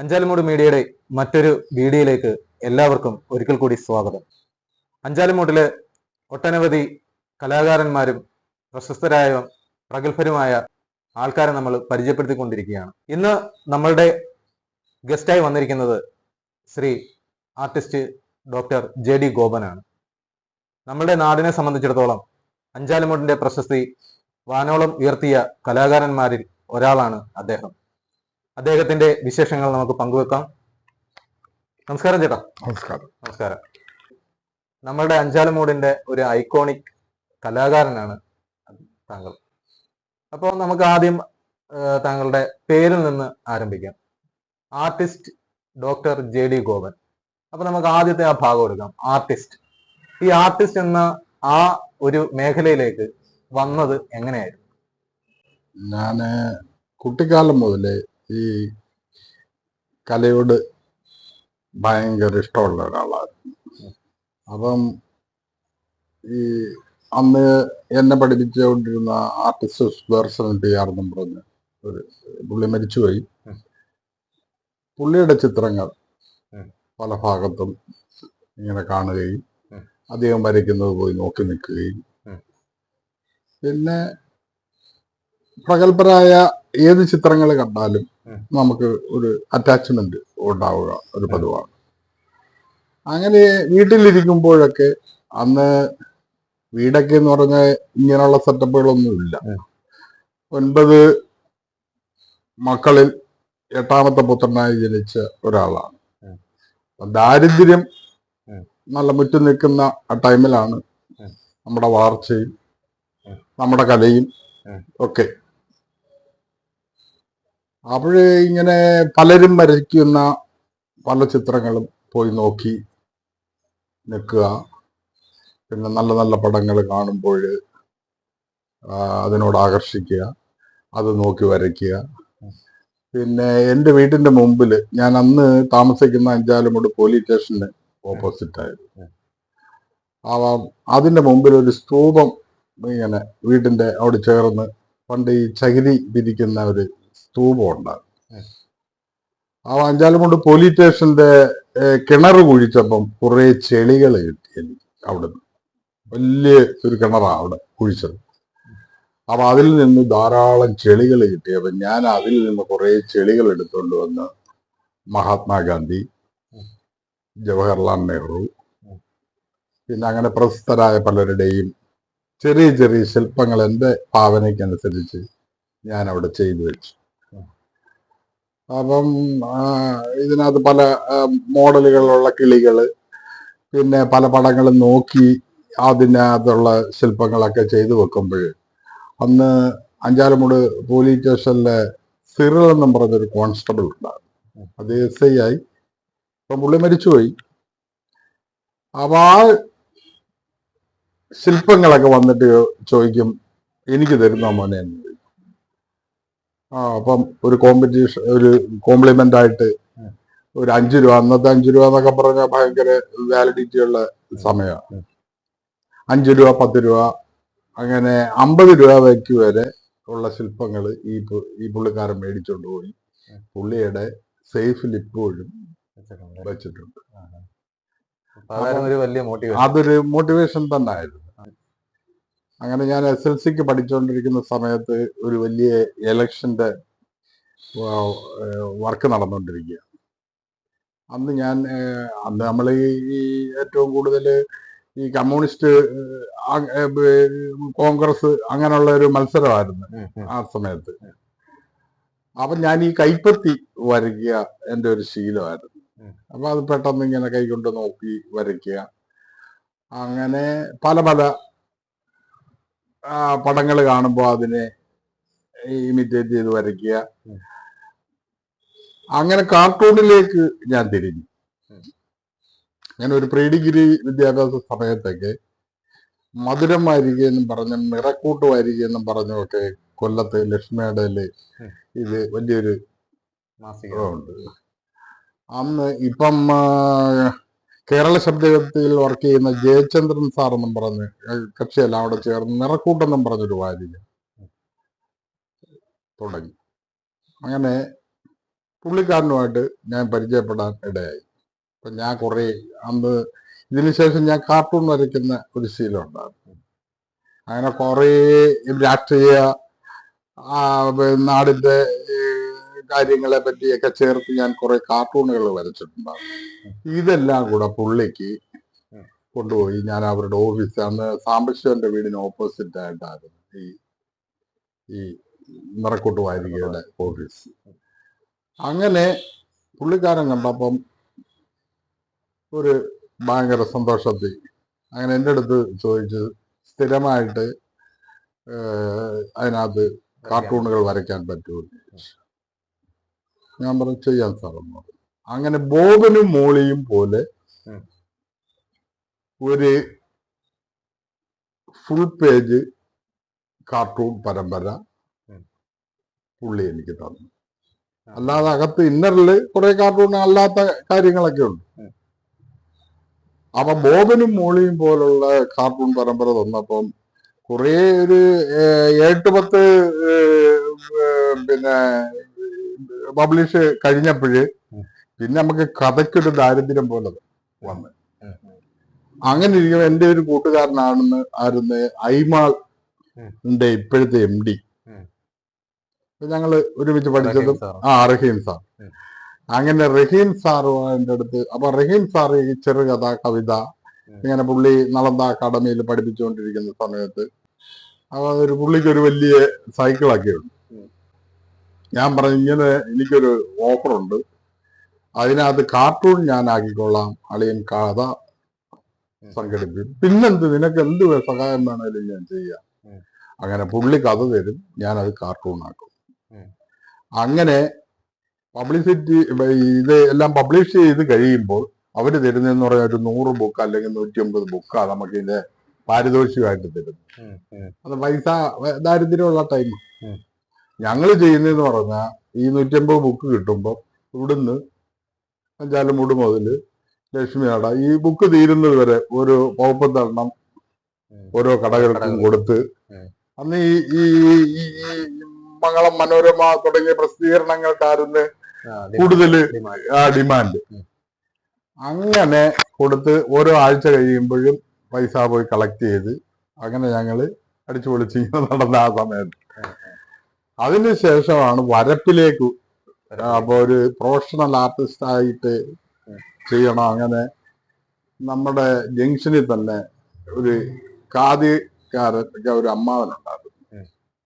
അഞ്ചാലുമൂട് മീഡിയയുടെ മറ്റൊരു വീഡിയോയിലേക്ക് എല്ലാവർക്കും ഒരിക്കൽ കൂടി സ്വാഗതം. അഞ്ചാലുമൂട്ടിലെ ഒട്ടനവധി കലാകാരന്മാരും പ്രശസ്തരായ പ്രഗത്ഭരുമായ ആൾക്കാരെ നമ്മൾ പരിചയപ്പെടുത്തിക്കൊണ്ടിരിക്കുകയാണ്. ഇന്ന് നമ്മളുടെ ഗസ്റ്റായി വന്നിരിക്കുന്നത് ശ്രീ ആർട്ടിസ്റ്റ് ഡോക്ടർ JD ഗോപനാണ്. നമ്മളുടെ നാടിനെ സംബന്ധിച്ചിടത്തോളം അഞ്ചാലുമൂടിന്റെ പ്രശസ്തി വാനോളം ഉയർത്തിയ കലാകാരന്മാരിൽ ഒരാളാണ് അദ്ദേഹം. അദ്ദേഹത്തിന്റെ വിശേഷങ്ങൾ നമുക്ക് പങ്കുവെക്കാം. നമസ്കാരം ചേട്ടാ. നമസ്കാരം. നമ്മളുടെ അഞ്ചാലുമൂടിന്റെ ഒരു ഐക്കോണിക് കലാകാരനാണ് താങ്കൾ. അപ്പോൾ നമുക്ക് ആദ്യം താങ്കളുടെ പേരിൽ നിന്ന് ആരംഭിക്കാം. Artist doctor JD Gopan. അപ്പൊ നമുക്ക് ആദ്യത്തെ ആ ഭാഗം എടുക്കാം. ആർട്ടിസ്റ്റ്. ഈ ആർട്ടിസ്റ്റ് എന്ന ആ ഒരു മേഖലയിലേക്ക് വന്നത് എങ്ങനെയായിരുന്നു? ഞാന് കുട്ടിക്കാലം മുതലേ ഈ കലയോട് ഭയങ്കര ഇഷ്ടമുള്ള ഒരാളായിരുന്നു. അപ്പം ഈ അന്ന് എന്നെ പഠിപ്പിച്ചുകൊണ്ടിരുന്ന ആർട്ടിസ്റ്റ് വേർസൺ PR എന്നും പറഞ്ഞ് ഒരു പുള്ളി മരിച്ചുപോയി. പുള്ളിയുടെ ചിത്രങ്ങൾ പല ഭാഗത്തും ഇങ്ങനെ കാണുകയും അദ്ദേഹം വരയ്ക്കുന്നത് പോയി നോക്കി നിൽക്കുകയും പിന്നെ പ്രഗത്ഭരായ ഏത് ചിത്രങ്ങൾ കണ്ടാലും നമുക്ക് ഒരു അറ്റാച്ച്മെന്റ് ഉണ്ടാവുക ഒരു പതിവാണ്. അങ്ങനെ വീട്ടിലിരിക്കുമ്പോഴൊക്കെ അന്ന് വീടൊക്കെ എന്ന് പറഞ്ഞാൽ ഇങ്ങനെയുള്ള സെറ്റപ്പുകളൊന്നും ഇല്ല. 9 മക്കളിൽ 8ാമത്തെ പുത്രനായി ജനിച്ച ഒരാളാണ്. ദാരിദ്ര്യം നല്ല മുറ്റു നിൽക്കുന്ന ആ ടൈമിലാണ് നമ്മുടെ വളർച്ചയും നമ്മുടെ കലയും ഒക്കെ. അപ്പോഴേ ഇങ്ങനെ പലരും വരയ്ക്കുന്ന പല ചിത്രങ്ങളും പോയി നോക്കി നിൽക്കുക. പിന്നെ നല്ല നല്ല പടങ്ങൾ കാണുമ്പോൾ അതിനോട് ആകർഷിക്കുക, അത് നോക്കി വരയ്ക്കുക. പിന്നെ എൻ്റെ വീട്ടിൻ്റെ മുമ്പിൽ ഞാൻ അന്ന് താമസിക്കുന്ന അഞ്ചാലുമൂട് പോലീസ് സ്റ്റേഷന് ഓപ്പോസിറ്റായിരുന്നു. അതിൻ്റെ മുമ്പിൽ ഒരു സ്തൂപം ഇങ്ങനെ വീട്ടിൻ്റെ അവിടെ ചേർന്ന് പണ്ട് ഈ ചകിരി പിരിക്കുന്ന ഒരു സ്തൂപം ഉണ്ടാകും. ആ അഞ്ചാലുമൂട് പോലീസ് സ്റ്റേഷന്റെ കിണർ കുഴിച്ചപ്പം കുറെ ചെളികൾ കിട്ടി എനിക്ക്. അവിടുന്ന് വലിയ ഒരു കിണറാണ് അവിടെ കുഴിച്ചത്. അപ്പൊ അതിൽ നിന്ന് ധാരാളം ചെളികൾ കിട്ടിയപ്പോൾ ഞാൻ അതിൽ നിന്ന് കുറെ ചെളികൾ എടുത്തുകൊണ്ട് വന്ന് മഹാത്മാഗാന്ധി, ജവഹർലാൽ നെഹ്റു, പിന്നെ അങ്ങനെ പ്രശസ്തരായ പലരുടെയും ചെറിയ ചെറിയ ശില്പങ്ങൾ എൻ്റെ ഭാവനയ്ക്കനുസരിച്ച് ഞാൻ അവിടെ ചെയ്തു വെച്ചു. അപ്പം ഇതിനകത്ത് പല മോഡലുകളുള്ള കിളികള്, പിന്നെ പല പടങ്ങളും നോക്കി അതിനകത്തുള്ള ശില്പങ്ങളൊക്കെ ചെയ്തു വെക്കുമ്പോൾ അന്ന് അഞ്ചാലുമൂട് പോലീസ് സ്റ്റേഷനിലെ സിറിൽ എന്നും പറഞ്ഞൊരു കോൺസ്റ്റബിൾ ഉണ്ടായിരുന്നു. അത് SI ആയി. ഇപ്പം പുള്ളി മരിച്ചുപോയി. അപ്പൊ ആ ശില്പങ്ങളൊക്കെ വന്നിട്ട് ചോദിക്കും, എനിക്ക് തരുന്ന മോനെ എന്ന്. അപ്പം ഒരു കോമ്പറ്റീഷൻ, ഒരു കോംപ്ലിമെന്റ് ആയിട്ട് ഒരു 5 രൂപ, അന്നത്തെ 5 രൂപ എന്നൊക്കെ പറഞ്ഞാൽ ഭയങ്കര വാലിഡിറ്റി ഉള്ള സമയമാണ്. 5 രൂപ, 10 രൂപ, അങ്ങനെ 50 രൂപയ്ക്ക് വരെ ഉള്ള ശില്പങ്ങൾ ഈ പുള്ളിക്കാരൻ മേടിച്ചോണ്ട് പോയി പുള്ളിയുടെ സേഫിൽ ഇപ്പോഴും വെച്ചിട്ടുണ്ട്. അതൊരു മോട്ടിവേഷൻ തന്നെ ആയിരുന്നു. അങ്ങനെ ഞാൻ SLCക്ക് പഠിച്ചുകൊണ്ടിരിക്കുന്ന സമയത്ത് ഒരു വലിയ ഇലക്ഷന്റെ വർക്ക് നടന്നുകൊണ്ടിരിക്കുക. അന്ന് നമ്മൾ ഈ ഏറ്റവും കൂടുതൽ ഈ കമ്മ്യൂണിസ്റ്റ്, കോൺഗ്രസ് അങ്ങനെയുള്ള ഒരു മത്സരമായിരുന്നു ആ സമയത്ത്. അപ്പൊ ഞാൻ ഈ കൈപ്പത്തി വരയ്ക്കുക എൻ്റെ ഒരു ശീലമായിരുന്നു. അപ്പൊ അത് പെട്ടെന്ന് ഇങ്ങനെ കൈകൊണ്ട് നോക്കി വരയ്ക്കുക. അങ്ങനെ പല പല പടങ്ങൾ കാണുമ്പോൾ അതിനെ ഇമിറ്റേറ്റ് ചെയ്ത് വരയ്ക്കുക. അങ്ങനെ കാർട്ടൂണിലേക്ക് ഞാൻ തിരിഞ്ഞു. ഞാൻ ഒരു പ്രീ ഡിഗ്രി വിദ്യാഭ്യാസ സമയത്തൊക്കെ മധുരം വാരിക എന്നും പറഞ്ഞ നിറക്കൂട്ട് വാരിക എന്നും പറഞ്ഞൊക്കെ കൊല്ലത്ത് ലക്ഷ്മിയുടെയില് ഇത് വലിയൊരു ഉണ്ട്. അന്ന് ഇപ്പം കേരള ശബ്ദത്തിൽ വർക്ക് ചെയ്യുന്ന ജയചന്ദ്രൻ സാർ എന്നും പറഞ്ഞ് കക്ഷിയെല്ലാം അവിടെ ചേർന്ന് നിറക്കൂട്ടെന്നും പറഞ്ഞൊരു വാരിക തുടങ്ങി. അങ്ങനെ പുള്ളിക്കാരനുമായിട്ട് ഞാൻ പരിചയപ്പെടാൻ ഇടയായി. അപ്പൊ ഞാൻ കുറെ അന്ന് ഇതിന് ശേഷം ഞാൻ കാർട്ടൂൺ വരയ്ക്കുന്ന ഒരു ശീലം ഉണ്ടായിരുന്നു. അങ്ങനെ കുറെ രാഷ്ട്രീയ നാടിന്റെ കാര്യങ്ങളെ പറ്റിയൊക്കെ ചേർത്ത് ഞാൻ കുറെ കാർട്ടൂണുകൾ വരച്ചിട്ടുണ്ടായിരുന്നു. ഇതെല്ലാം കൂടെ പുള്ളിക്ക് കൊണ്ടുപോയി ഞാൻ അവരുടെ ഓഫീസ്, അന്ന് സാംബശിവന്റെ വീടിന് ഓപ്പോസിറ്റ് ആയിട്ടായിരുന്നു ഈ നിറക്കൂട്ട് വാരികയുടെ ഓഫീസ്. അങ്ങനെ പുള്ളിക്കാരൻ കണ്ടപ്പം ഒരു ഭയങ്കര സന്തോഷത്തിൽ അങ്ങനെ എൻ്റെ അടുത്ത് ചോദിച്ച് സ്ഥിരമായിട്ട് അതിനകത്ത് കാർട്ടൂണുകൾ വരയ്ക്കാൻ പറ്റുമോ. ഞാൻ പറഞ്ഞു ചെയ്യാൻ സാറെന്ന് പറഞ്ഞു. അങ്ങനെ ബോബനും മോളിയും പോലെ ഒരു ഫുൾ പേജ് കാർട്ടൂൺ പരമ്പര പുള്ളി എനിക്ക് തന്നു. അല്ലാതെ അകത്ത് ഇന്നറില് കുറെ കാർട്ടൂൺ അല്ലാത്ത കാര്യങ്ങളൊക്കെ ഉണ്ട്. അപ്പൊ ബോബനും മോളിയും പോലുള്ള കാർട്ടൂൺ പരമ്പര തന്നപ്പം കുറെ ഒരു 8-10 പിന്നെ പബ്ലിഷ് കഴിഞ്ഞപ്പോഴ് പിന്നെ നമുക്ക് കഥയ്ക്കൊരു ദാരിദ്ര്യം പോലെ വന്ന്. അങ്ങനെ ഇരിക്കുമ്പോൾ എൻ്റെ ഒരു കൂട്ടുകാരനായിരുന്നു ഐമാൾ ഇപ്പോഴത്തെ MD. ഞങ്ങള് ഒരുമിച്ച് പഠിച്ചതും റഹീം സാർ. അങ്ങനെ റഹീം സാറ് എൻ്റെ അടുത്ത്, അപ്പൊ റഹീം സാർ ഈ ചെറുകഥ കവിത ഇങ്ങനെ പുള്ളി നളന്ദ അക്കാഡമിയിൽ പഠിപ്പിച്ചുകൊണ്ടിരിക്കുന്ന സമയത്ത് ഒരു പുള്ളിക്കൊരു വലിയ സൈക്കിളൊക്കെ ഉണ്ട്. ഞാൻ പറഞ്ഞു ഇങ്ങനെ എനിക്കൊരു ഓഫറുണ്ട്, അതിനകത്ത് കാർട്ടൂൺ ഞാൻ ആക്കിക്കൊള്ളാം, അളിയൻ കഥ സംഘടിപ്പിക്കും, പിന്നെന്ത് നിനക്ക് എന്ത് സഹായം വേണേലും ഞാൻ ചെയ്യാം. അങ്ങനെ പുള്ളി കഥ തരും, ഞാനത് കാർട്ടൂൺ ആക്കും. അങ്ങനെ പബ്ലിസിറ്റി ഇത് എല്ലാം പബ്ലിഷ് ചെയ്ത് കഴിയുമ്പോൾ അവര് തരുന്നതെന്ന് പറഞ്ഞാൽ ഒരു 100 ബുക്ക് അല്ലെങ്കിൽ 150 ബുക്കാ നമുക്ക് ഇതിന്റെ പാരിതോഷികമായിട്ട് തരുന്നു. അത് പൈസ ദാരിദ്ര്യമുള്ള ടൈം. ഞങ്ങൾ ചെയ്യുന്നതെന്ന് പറഞ്ഞാൽ ഈ 150 ബുക്ക് കിട്ടുമ്പോൾ ഇവിടുന്ന് അഞ്ചാലുമൂട് മുതല് ലക്ഷ്മിയാട ഈ ബുക്ക് തീരുന്നത് വരെ ഒരു 30 ഓരോ കടകൾക്കും കൊടുത്ത്, അന്ന് ഈ മംഗളം മനോരമ തുടങ്ങിയ പ്രസിദ്ധീകരണങ്ങൾക്കായിരുന്നു കൂടുതൽ ഡിമാൻഡ്. അങ്ങനെ കൊടുത്ത് ഓരോ ആഴ്ച കഴിയുമ്പോഴും പൈസ പോയി കളക്ട് ചെയ്ത് അങ്ങനെ ഞങ്ങള് അടിച്ചു പൊളിച്ച് നടന്ന ആ സമയത്ത്. അതിനുശേഷമാണ് വരപ്പിലേക്ക്, അപ്പൊ ഒരു പ്രൊഫഷണൽ ആർട്ടിസ്റ്റ് ആയിട്ട് ചെയ്യണം. അങ്ങനെ നമ്മുടെ ജംഗ്ഷനിൽ തന്നെ ഒരു ഖാദിക്കാരൻ ഒരു അമ്മാവനുണ്ടായിരുന്നു.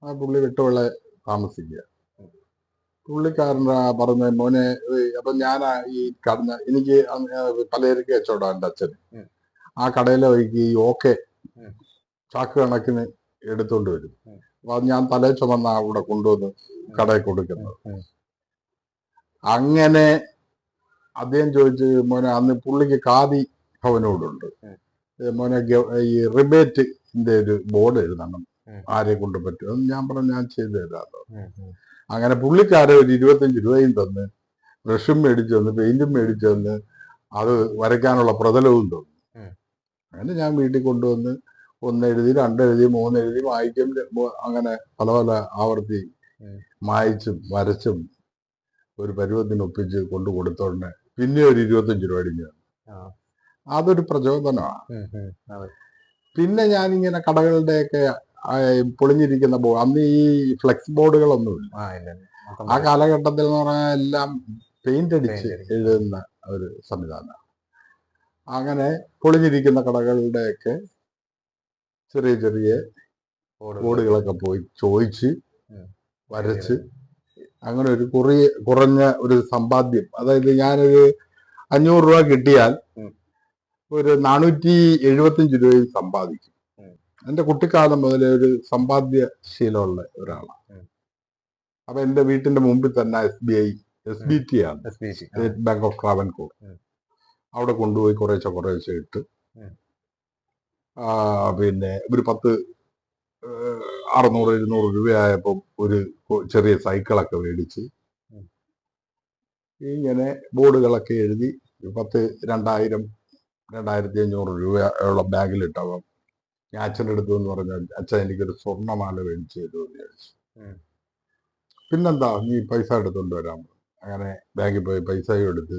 ആ പുള്ളി വിട്ടുള്ള താമസിക്കുക. പുള്ളിക്കാരൻ പറഞ്ഞ മോനെ, അപ്പൊ ഞാൻ ഈ കടന്ന എനിക്ക് പലചരക്ക് കച്ചവടം എൻ്റെ അച്ഛന്. ആ കടയിലെ വഴിക്ക് ഈ ചാക്ക് കണക്കിന് എടുത്തോണ്ട് വരും. അപ്പൊ അത് ഞാൻ തലേ ചുമന്ന അവിടെ കൊണ്ടുവന്ന് കടയിൽ കൊടുക്കുന്നത്. അങ്ങനെ അദ്ദേഹം ചോദിച്ച് മോനെ, അന്ന് പുള്ളിക്ക് ഖാദി ഭവനോടുണ്ട്, മോനെ ഈ റിബേറ്റിന്റെ ഒരു ബോർഡ് എഴുതണം, ആരെ കൊണ്ട് പറ്റും. ഞാൻ പറഞ്ഞു ഞാൻ ചെയ്തു തരാമല്ലോ. അങ്ങനെ പുള്ളിക്കാരെ ഒരു 25 രൂപയും തന്ന് ബ്രഷും മേടിച്ചു തന്ന് പെയിന്റും മേടിച്ചു തന്ന് അത് വരയ്ക്കാനുള്ള പ്രതലവും തന്നു. അങ്ങനെ ഞാൻ വീട്ടിൽ കൊണ്ടുവന്ന് 1 എഴുതി 2 എഴുതി 3 എഴുതി വായിക്കും, അങ്ങനെ പല പല ആവർത്തി മായിച്ചും വരച്ചും ഒരു പരുവത്തിന് ഒപ്പിച്ച് കൊണ്ടു കൊടുത്തോണ്ട് പിന്നെ ഒരു 25 രൂപ അടിഞ്ഞു. അതൊരു പ്രചോദനമാണ്. പിന്നെ ഞാനിങ്ങനെ കടകളുടെയൊക്കെ പൊളിഞ്ഞിരിക്കുന്ന അന്ന് ഈ ഫ്ലെക്സ് ബോർഡുകളൊന്നുമില്ല. ആ കാലഘട്ടത്തിൽ എന്ന് പറഞ്ഞാൽ എല്ലാം പെയിന്റ് അടിച്ച് എഴുതുന്ന ഒരു സംവിധാനം. അങ്ങനെ പൊളിഞ്ഞിരിക്കുന്ന കടകളുടെയൊക്കെ ചെറിയ ചെറിയ ബോർഡുകളൊക്കെ പോയി ചോദിച്ച് വരച്ച് അങ്ങനെ ഒരു കുറഞ്ഞ ഒരു സമ്പാദ്യം, അതായത് ഞാനൊരു 500 രൂപ കിട്ടിയാൽ ഒരു 475 രൂപയും സമ്പാദിക്കും. എൻ്റെ കുട്ടിക്കാലം മുതലേ ഒരു സമ്പാദ്യശീലമുള്ള ഒരാളാണ്. അപ്പൊ എൻ്റെ വീട്ടിന്റെ മുമ്പിൽ തന്നെ SBT ആണ്, സ്റ്റേറ്റ് ബാങ്ക് ഓഫ് ട്രാവൻകൂർ. അവിടെ കൊണ്ടുപോയി കുറേശ്ശെ ഇട്ട് പിന്നെ ഒരു 600-700 രൂപയായപ്പം ഒരു ചെറിയ സൈക്കിളൊക്കെ മേടിച്ച് ഇങ്ങനെ ബോർഡുകളൊക്കെ എഴുതി 2000-2500 രൂപയോളം ബാഗിലിട്ടപ്പം ഞാൻ അച്ഛൻ്റെ അടുത്ത് എന്ന് പറഞ്ഞാൽ, അച്ഛൻ എനിക്കൊരു സ്വർണ്ണമാല മേടിച്ചു തരുമെന്ന് ചോദിച്ചു. പിന്നെന്താ നീ പൈസ എടുത്തോണ്ട് വരാൻ. അങ്ങനെ ബാങ്കിൽ പോയി പൈസയും എടുത്ത്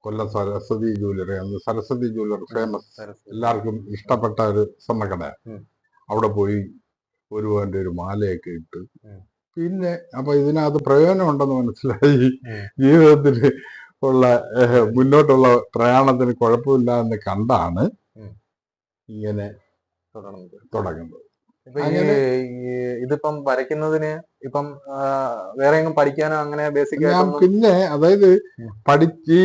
കൊല്ലം സരസ്വതി ജ്വല്ലറി, അന്ന് സരസ്വതി ജ്വല്ലറി ഫേമസ്, എല്ലാവർക്കും ഇഷ്ടപ്പെട്ട ഒരു സ്വർണ്ണക്കടയാണ്. അവിടെ പോയി ഒരു പവന്റെ ഒരു മാലയൊക്കെ ഇട്ട്, പിന്നെ അപ്പൊ ഇതിനകത്ത് പ്രയോജനം ഉണ്ടെന്ന് മനസ്സിലായി. ജീവിതത്തിൽ ഉള്ള മുന്നോട്ടുള്ള പ്രയാണത്തിന് കുഴപ്പമില്ല എന്ന് കണ്ടാണ് ഇങ്ങനെ തുടങ്ങുന്നത്. ഇതിപ്പം വരയ്ക്കുന്നതിന് ഇപ്പം വേറെ എങ്ങും പഠിക്കാനോ അങ്ങനെ ബേസിക് ഞാൻ പിന്നെ അതായത് ഈ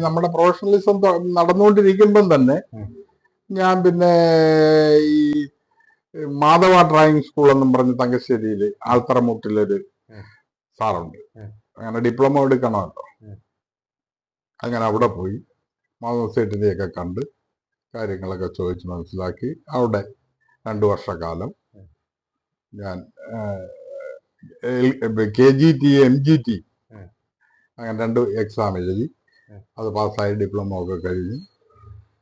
നമ്മുടെ പ്രൊഫഷണലിസം നടന്നുകൊണ്ടിരിക്കുമ്പം തന്നെ ഞാൻ പിന്നെ ഈ മാധവ ഡ്രോയിങ് സ്കൂൾ എന്നും പറഞ്ഞ് തങ്കശ്ശേരിയിൽ ആൽത്തറമുട്ടിലൊരു സാറുണ്ട്. അങ്ങനെ ഡിപ്ലോമ എടുക്കണമല്ലോ. അങ്ങനെ അവിടെ പോയി മാധവ സേട്ടിനെയൊക്കെ കണ്ട് കാര്യങ്ങളൊക്കെ ചോദിച്ച് മനസ്സിലാക്കി അവിടെ 2 വർഷക്കാലം ഞാൻ KGT MGT അങ്ങനെ 2 എക്സാം എഴുതി. അത് പാസ്സായി ഡിപ്ലോമ ഒക്കെ കഴിഞ്ഞു.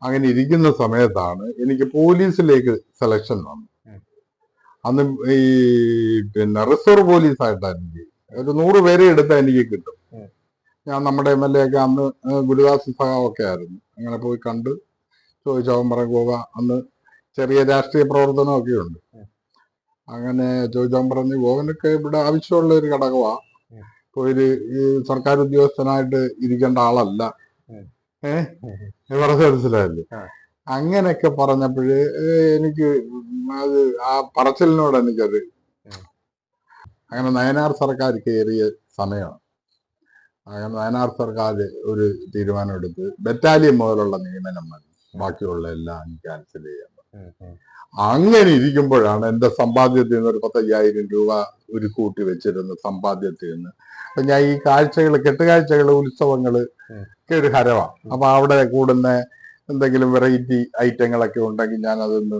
അങ്ങനെ ഇരിക്കുന്ന സമയത്താണ് എനിക്ക് പോലീസിലേക്ക് സെലക്ഷൻ വന്നത്. അന്ന് ഈ പിന്നെ റിസർവ് പോലീസായിട്ടാണ് എനിക്ക് ഒരു 100 പേരെ എടുത്താൽ എനിക്ക് കിട്ടും. ഞാൻ നമ്മുടെ MLA ഒക്കെ അന്ന് ഗുരുദാസ് സഹാവൊക്കെ ആയിരുന്നു. അങ്ങനെ പോയി കണ്ട് ചോദിച്ചവൻ പറഞ്ഞു പോക, അന്ന് ചെറിയ രാഷ്ട്രീയ പ്രവർത്തനമൊക്കെ ഉണ്ട്. അങ്ങനെ ചോദിച്ചവൻ പറഞ്ഞു ഗോവനൊക്കെ ഇവിടെ ആവശ്യമുള്ള ഒരു ഘടകമാണ്, ഒരു ഈ സർക്കാർ ഉദ്യോഗസ്ഥനായിട്ട് ഇരിക്കേണ്ട ആളല്ല. പറഞ്ഞ മനസ്സിലായല്ലോ. അങ്ങനെയൊക്കെ പറഞ്ഞപ്പോഴ് എനിക്ക് അത് ആ പറച്ചിലിനോട് എനിക്കത് അങ്ങനെ നയനാർ സർക്കാർ കയറിയ സമയമാണ്. അങ്ങനെ നയനാർ സർക്കാർ ഒരു തീരുമാനം എടുത്ത് ബറ്റാലിയൻ മുതലുള്ള നിയമനം മതി, ബാക്കിയുള്ള എല്ലാം ക്യാൻസൽ ചെയ്യാൻ. അങ്ങനെ ഇരിക്കുമ്പോഴാണ് എൻ്റെ സമ്പാദ്യത്തിൽ നിന്ന് ഒരു 50,000 രൂപ ഒരു കൂട്ടി വെച്ചിരുന്ന സമ്പാദ്യത്തിൽ നിന്ന്. അപ്പൊ ഞാൻ ഈ കാഴ്ചകൾ, കെട്ടുകാഴ്ചകള്, ഉത്സവങ്ങള് ഒക്കെ ഒരു ഹരമാണ്. അപ്പൊ അവിടെ കൂടുന്ന എന്തെങ്കിലും വെറൈറ്റി ഐറ്റങ്ങളൊക്കെ ഉണ്ടെങ്കിൽ ഞാൻ അതൊന്ന്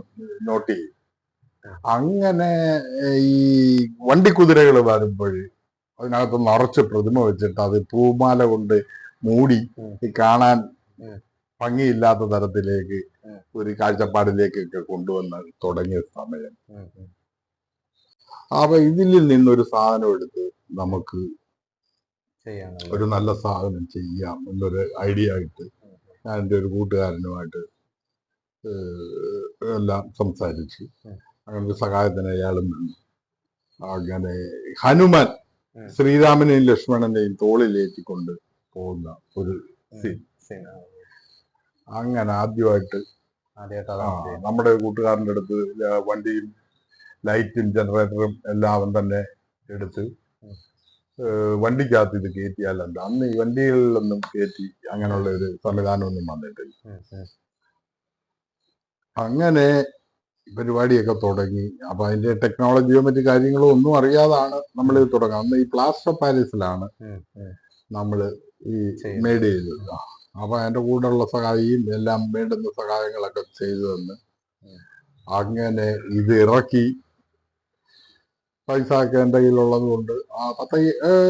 നോട്ട് ചെയ്യും. അങ്ങനെ ഈ വണ്ടിക്കുതിരകൾ വരുമ്പോൾ അതിനകത്ത് നിറച്ച് പ്രതിമ വെച്ചിട്ട് അത് പൂമാല കൊണ്ട് മൂടി കാണാൻ ഭംഗിയില്ലാത്ത തരത്തിലേക്ക് ഒരു കാഴ്ചപ്പാടിലേക്കൊക്കെ കൊണ്ടുവന്ന് തുടങ്ങിയ സമയം. അപ്പൊ ഇതിൽ നിന്നൊരു സാധനം എടുത്ത് നമുക്ക് ഒരു നല്ല സാധനം ചെയ്യാം എന്നൊരു ഐഡിയ ആയിട്ട് ഞാൻ എൻ്റെ ഒരു കൂട്ടുകാരനുമായിട്ട് എല്ലാം സംസാരിച്ചു. അങ്ങനെ ഒരു സഹായത്തിന് അയാളും നിന്നു. അങ്ങനെ ഹനുമാൻ ശ്രീരാമനെയും ലക്ഷ്മണനെയും തോളിലേറ്റിക്കൊണ്ട് പോകുന്ന ഒരു സീൻ അങ്ങനെ ആദ്യമായിട്ട് നമ്മുടെ കൂട്ടുകാരൻ്റെ അടുത്ത് വണ്ടിയും ലൈറ്റും ജനറേറ്ററും എല്ലാം തന്നെ എടുത്ത് വണ്ടിക്കകത്ത് ഇത് കയറ്റിയാലല്ല, അന്ന് ഈ വണ്ടികളിലൊന്നും കയറ്റി അങ്ങനെയുള്ള ഒരു സംവിധാനമൊന്നും വന്നിട്ടില്ല. അങ്ങനെ പരിപാടിയൊക്കെ തുടങ്ങി. അപ്പൊ അതിന്റെ ടെക്നോളജിയോ മറ്റു കാര്യങ്ങളോ ഒന്നും അറിയാതാണ് നമ്മൾ ഇത് തുടങ്ങുക. അന്ന് ഈ പ്ലാസ്റ്റർ ഓഫ് പാരീസിലാണ് നമ്മൾ ഈ മെയ്ഡ് ചെയ്തത്. അപ്പൊ അതിന്റെ കൂടെയുള്ള സഹായിയും എല്ലാം വേണ്ടുന്ന സഹായങ്ങളൊക്കെ ചെയ്തു തന്ന് അങ്ങനെ ഇത് ഇറക്കി. പൈസ ഒക്കെ എൻ്റെ കയ്യിലുള്ളത് കൊണ്ട്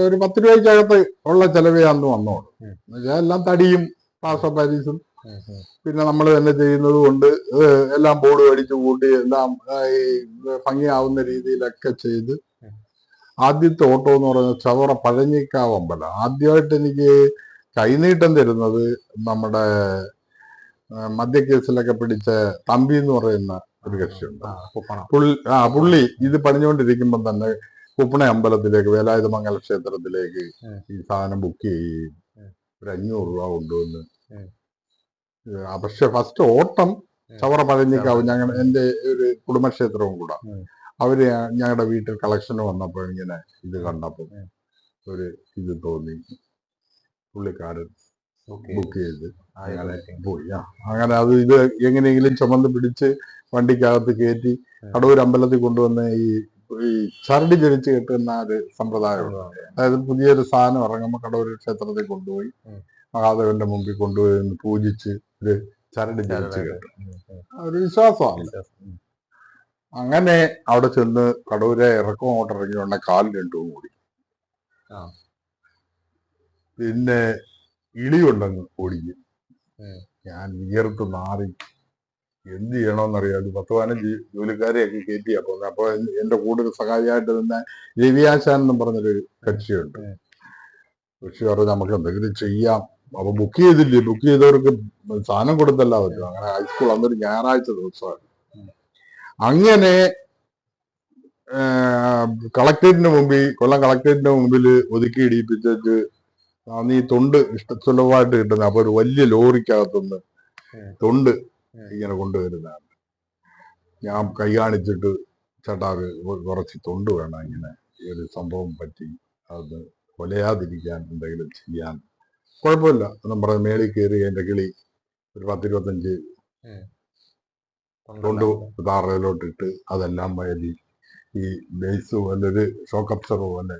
ഒരു 10 രൂപയ്ക്കകത്ത് ഉള്ള ചെലവേ അന്ന് വന്നോളൂ. എന്നുവെച്ചാൽ എല്ലാം തടിയും പ്ലാസ്റ്റർ ഓഫ് പാരീസും പിന്നെ നമ്മൾ തന്നെ ചെയ്യുന്നത് കൊണ്ട് എല്ലാം ബോർഡ് മേടിച്ച് കൂട്ടി എല്ലാം ഭംഗിയാവുന്ന രീതിയിലൊക്കെ ചെയ്ത് ആദ്യത്തെ ഓട്ടം എന്ന് പറയുന്നത് ചവറ പഴഞ്ഞിക്കാവ് അമ്പലം. ആദ്യമായിട്ട് എനിക്ക് കൈനീട്ടം തരുന്നത് നമ്മുടെ മദ്യക്കേസിലൊക്കെ പിടിച്ച തമ്പി എന്ന് പറയുന്ന ഒരു കക്ഷിയുണ്ട്. പുള്ളി ഇത് പണിഞ്ഞുകൊണ്ടിരിക്കുമ്പം തന്നെ കുപ്പണ അമ്പലത്തിലേക്ക്, വേലായുധമംഗല ക്ഷേത്രത്തിലേക്ക് ഈ സാധനം ബുക്ക് ചെയ്യുകയും ഒരു 500 രൂപ കൊണ്ടുവന്ന്. പക്ഷെ ഫസ്റ്റ് ഓട്ടം ചവറ പഴഞ്ഞിക്കാവ് എൻ്റെ ഒരു കുടുംബക്ഷേത്രവും കൂടെ. അവര് ഞങ്ങളുടെ വീട്ടിൽ കളക്ഷന് വന്നപ്പോൾ ഇങ്ങനെ ഇത് കണ്ടപ്പോൾ ഒരു ഇത് തോന്നി. പുള്ളിക്കാരൻ ബുക്ക് ചെയ്ത് അങ്ങനെ പോയി. അങ്ങനെ അത് ഇത് എങ്ങനെയെങ്കിലും ചുമന്ന് പിടിച്ച് വണ്ടിക്കകത്ത് കയറ്റി കടൂർ അമ്പലത്തിൽ കൊണ്ടുവന്ന് ഈ ചരടി ജനിച്ച് കെട്ടുന്ന ഒരു സമ്പ്രദായമുണ്ട്. അതായത് പുതിയൊരു സാധനം ഇറങ്ങുമ്പോൾ കടൂർ ക്ഷേത്രത്തിൽ കൊണ്ടുപോയി മഹാദേവന്റെ മുമ്പിൽ കൊണ്ടുപോയി ഒന്ന് പൂജിച്ച് ഒരു ചരട് ജനിച്ച് കെട്ടും. ഒരു വിശ്വാസമാണ്. അങ്ങനെ അവിടെ ചെന്ന് കടൂരെ ഇറക്കം അങ്ങോട്ട് ഇറങ്ങിയോണ്ട് കാല് 2 കൂടി. പിന്നെ ഇളിയുണ്ടങ്ങ് ഓടിക്കും. ഞാൻ വിയർത്ത് നാറി എന്ത് ചെയ്യണമെന്നറിയാതെ 10-15 ജോലിക്കാരെയൊക്കെ കയറ്റിയാ പോകുന്നത്. അപ്പൊ എന്റെ കൂടുതൽ സഹായിയായിട്ട് തന്നെ രവിയാശാൻ എന്നും പറഞ്ഞൊരു കക്ഷിയുണ്ട്. കൃഷി പറഞ്ഞ് നമുക്ക് എന്തെങ്കിലും ചെയ്യാം. അപ്പൊ ബുക്ക് ചെയ്തില്ലേ, ബുക്ക് ചെയ്തവർക്ക് സാധനം കൊടുത്തല്ല പറ്റും. അങ്ങനെ ഹൈസ്കൂൾ അന്നൊരു ഞായറാഴ്ച ദിവസമാണ്. അങ്ങനെ കളക്ടറേറ്റിന്റെ മുമ്പിൽ, കൊല്ലം കളക്ടറേറ്റിന്റെ മുമ്പിൽ ഒതുക്കി ഇടിപ്പിച്ചിട്ട് നീ തൊണ്ട് ഇഷ്ടസുലഭമായിട്ട് കിട്ടുന്ന അപ്പൊ ഒരു വലിയ ലോറിക്കകത്തുനിന്ന് തൊണ്ട് ഇങ്ങനെ കൊണ്ടുവരുന്നതാണ്. ഞാൻ കൈ കാണിച്ചിട്ട് ചേട്ടാ കുറച്ച് തൊണ്ട് വേണം, ഇങ്ങനെ ഈ ഒരു സംഭവം പറ്റി, അത് കൊലയാതിരിക്കാൻ എന്തെങ്കിലും ചെയ്യാൻ. കുഴപ്പമില്ല എന്നും പറഞ്ഞ് മേളിൽ കയറി എന്റെ കിളി ഒരു 10-25 തൊണ്ട് താറയിലോട്ടിട്ട് അതെല്ലാം വയലി ഈ ബേസ് പോലെ ഒരു ഷോക്ക് അബ്സർവ് പോലെ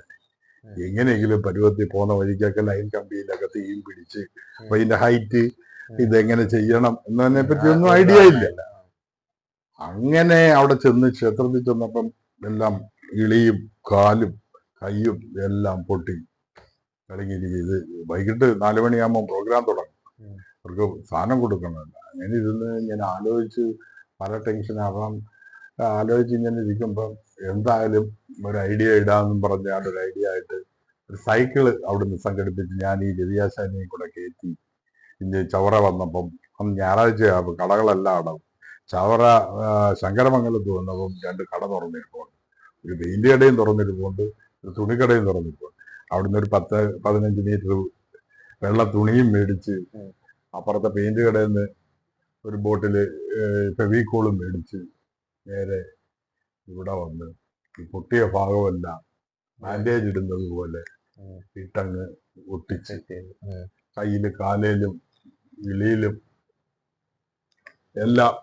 എങ്ങനെയെങ്കിലും പരുവത്തിൽ പോകുന്ന വഴിക്കൊക്കെ ലൈൻ കമ്പിയിലൊക്കെ തീയും പിടിച്ച്, അപ്പൊ ഇതിന്റെ ഹൈറ്റ് ഇതെങ്ങനെ ചെയ്യണം എന്നതിനെ പറ്റി ഒന്നും ഐഡിയ ഇല്ല. അങ്ങനെ അവിടെ ചെന്ന് ക്ഷേത്രത്തിൽ ചെന്നപ്പം എല്ലാം ഇളിയും കാലും കയ്യും എല്ലാം പൊട്ടി കളിങ്ങിരിക്കും. ഇത് വൈകിട്ട് 4 മണിയാകുമ്പോൾ പ്രോഗ്രാം തുടങ്ങും, അവർക്ക് സാധനം കൊടുക്കണമല്ല. അങ്ങനെ ഇരുന്ന് ഇങ്ങനെ ആലോചിച്ച് പല ടെൻഷനാകാം. ആലോചിച്ച് ഇങ്ങനെ ഇരിക്കുമ്പം എന്തായാലും ഒരു ഐഡിയ ഇടാമെന്നും പറഞ്ഞാൽ ഒരു ഐഡിയ ആയിട്ട് ഒരു സൈക്കിള് അവിടുന്ന് സംഘടിപ്പിച്ച് ഞാൻ ഈ രവിയാശാനെയും കൂടെ കയറ്റി ഇന്ന് ചവറ വന്നപ്പം അന്ന് ഞായറാഴ്ചയാകുമ്പോൾ കടകളെല്ലാം അടവും. ചവറ ശങ്കരമംഗലത്ത് വന്നപ്പം 2 കട തുറന്നിരിപ്പുണ്ട്. ഒരു പെയിന്റ് കടയും തുറന്നിരിപ്പുണ്ട്, ഒരു തുണിക്കടയും തുറന്നിരിപ്പുണ്ട്. അവിടുന്ന് ഒരു 10-15 മീറ്റർ വെള്ള തുണിയും മേടിച്ച് അപ്പുറത്തെ പെയിന്റ് കടയിൽ നിന്ന് ഒരു ബോട്ടില് ഫെവിക്കോളും മേടിച്ച് നേരെ ഇവിടെ വന്ന് ഈ പൊട്ടിയ ഭാഗമെല്ലാം ബാൻഡേജ് ഇടുന്നത് പോലെ ഇട്ടങ്ങ് ഒട്ടിച്ച് കയ്യില് കാലേലും വിളിയിലും എല്ലാം